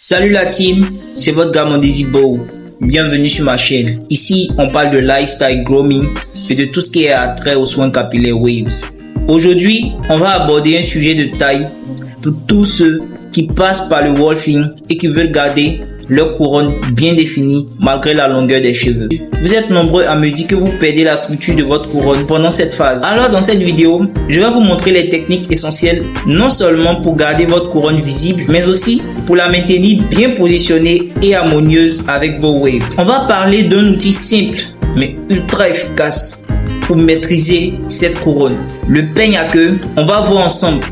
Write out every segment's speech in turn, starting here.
Salut la team, c'est votre gars Mondezibo. Bienvenue sur ma chaîne. Ici, on parle de lifestyle grooming et de tout ce qui est attrait aux soins capillaires Waves. Aujourd'hui, on va aborder un sujet de taille pour tous ceux qui passent par le wolfing et qui veulent garder leur couronne bien définie malgré la longueur des cheveux. Vous êtes nombreux à me dire que vous perdez la structure de votre couronne pendant cette phase. Alors dans cette vidéo, je vais vous montrer les techniques essentielles non seulement pour garder votre couronne visible, mais aussi pour la maintenir bien positionnée et harmonieuse avec vos waves. On va parler d'un outil simple mais ultra efficace pour maîtriser cette couronne. Le peigne à queue, on va voir ensemble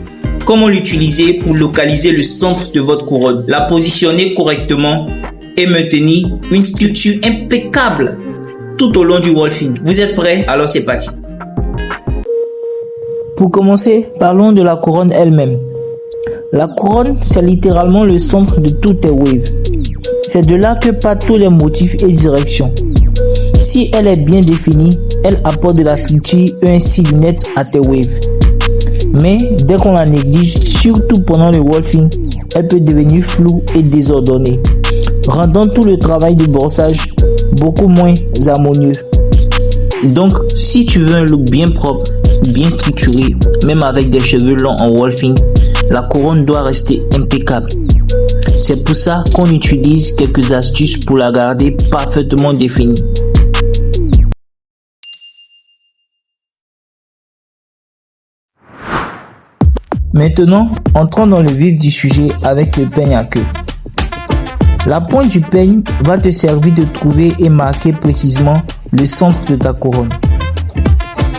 comment l'utiliser pour localiser le centre de votre couronne, la positionner correctement et maintenir une structure impeccable tout au long du wolfing. Vous êtes prêts? Alors c'est parti. Pour commencer, parlons de la couronne elle-même. La couronne, c'est littéralement le centre de toutes tes waves. C'est de là que partent tous les motifs et directions. Si elle est bien définie, elle apporte de la structure et un style net à tes waves. Mais dès qu'on la néglige, surtout pendant le wolfing, elle peut devenir floue et désordonnée, rendant tout le travail de brossage beaucoup moins harmonieux. Donc, si tu veux un look bien propre, bien structuré, même avec des cheveux longs en wolfing, la couronne doit rester impeccable. C'est pour ça qu'on utilise quelques astuces pour la garder parfaitement définie. Maintenant, entrons dans le vif du sujet avec le peigne à queue. La pointe du peigne va te servir de trouver et marquer précisément le centre de ta couronne.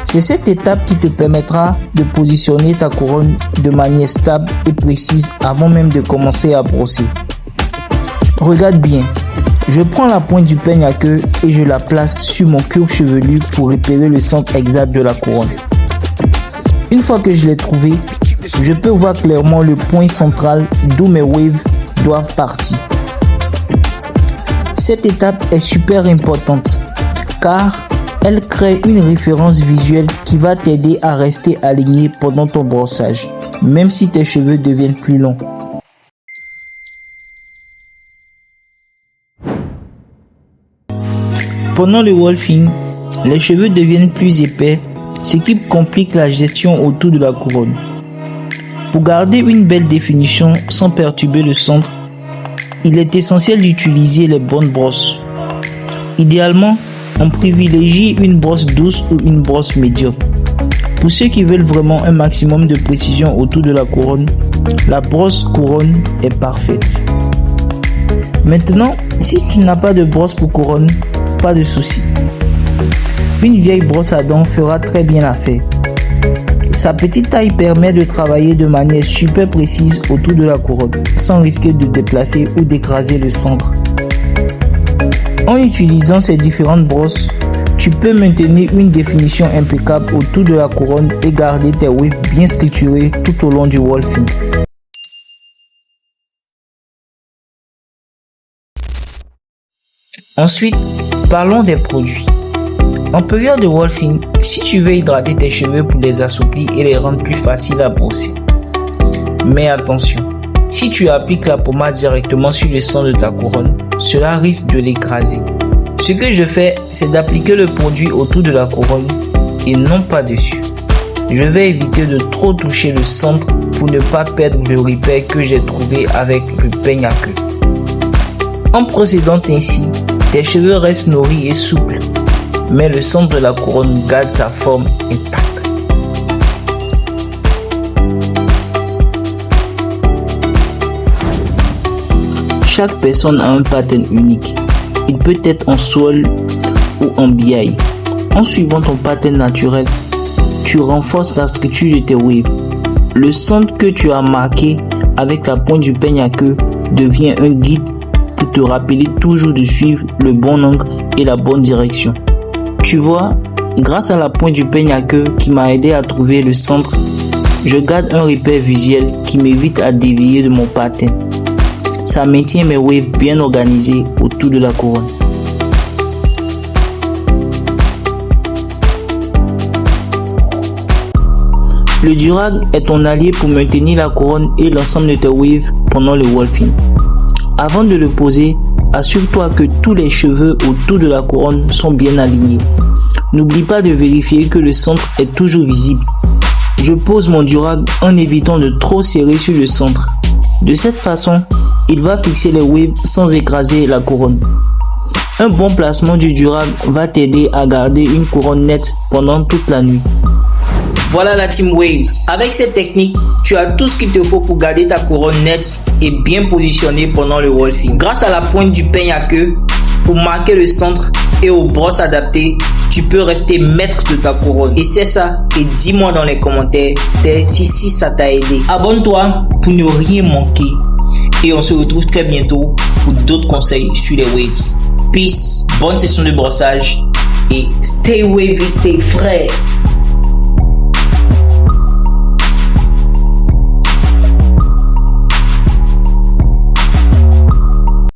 C'est cette étape qui te permettra de positionner ta couronne de manière stable et précise avant même de commencer à brosser. Regarde bien, je prends la pointe du peigne à queue et je la place sur mon cuir chevelu pour repérer le centre exact de la couronne. Une fois que je l'ai trouvé, je peux voir clairement le point central d'où mes waves doivent partir. Cette étape est super importante car elle crée une référence visuelle qui va t'aider à rester aligné pendant ton brossage, même si tes cheveux deviennent plus longs. Pendant le wolfing, les cheveux deviennent plus épais, ce qui complique la gestion autour de la couronne. Pour garder une belle définition sans perturber le centre, il est essentiel d'utiliser les bonnes brosses. Idéalement, on privilégie une brosse douce ou une brosse médium. Pour ceux qui veulent vraiment un maximum de précision autour de la couronne, la brosse couronne est parfaite. Maintenant, si tu n'as pas de brosse pour couronne, pas de souci. Une vieille brosse à dents fera très bien l'affaire. Sa petite taille permet de travailler de manière super précise autour de la couronne, sans risquer de déplacer ou d'écraser le centre. En utilisant ces différentes brosses, tu peux maintenir une définition impeccable autour de la couronne et garder tes waves bien structurés tout au long du wolfing. Ensuite, parlons des produits. En période de wolfing, si tu veux hydrater tes cheveux pour les assouplir et les rendre plus faciles à brosser. Mais attention, si tu appliques la pommade directement sur le centre de ta couronne, cela risque de l'écraser. Ce que je fais, c'est d'appliquer le produit autour de la couronne et non pas dessus. Je vais éviter de trop toucher le centre pour ne pas perdre le repère que j'ai trouvé avec le peigne à queue. En procédant ainsi, tes cheveux restent nourris et souples, mais le centre de la couronne garde sa forme intacte. Chaque personne a un pattern unique. Il peut être en swirl ou en biaille. En suivant ton pattern naturel, tu renforces la structure de tes waves. Le centre que tu as marqué avec la pointe du peigne à queue devient un guide pour te rappeler toujours de suivre le bon angle et la bonne direction. Tu vois, grâce à la pointe du peigne à queue qui m'a aidé à trouver le centre, je garde un repère visuel qui m'évite à dévier de mon pattern. Ça maintient mes waves bien organisés autour de la couronne. Le durag est ton allié pour maintenir la couronne et l'ensemble de tes waves pendant le wolfing. Avant de le poser, assure-toi que tous les cheveux autour de la couronne sont bien alignés. N'oublie pas de vérifier que le centre est toujours visible. Je pose mon durag en évitant de trop serrer sur le centre. De cette façon, il va fixer les waves sans écraser la couronne. Un bon placement du durag va t'aider à garder une couronne nette pendant toute la nuit. Voilà la Team Waves. Avec cette technique, tu as tout ce qu'il te faut pour garder ta couronne nette et bien positionnée pendant le wolfing. Grâce à la pointe du peigne à queue, pour marquer le centre et aux brosses adaptées, tu peux rester maître de ta couronne. Et c'est ça. Et dis-moi dans les commentaires si ça t'a aidé. Abonne-toi pour ne rien manquer. Et on se retrouve très bientôt pour d'autres conseils sur les waves. Peace, bonne session de brossage et stay wavy, stay frais.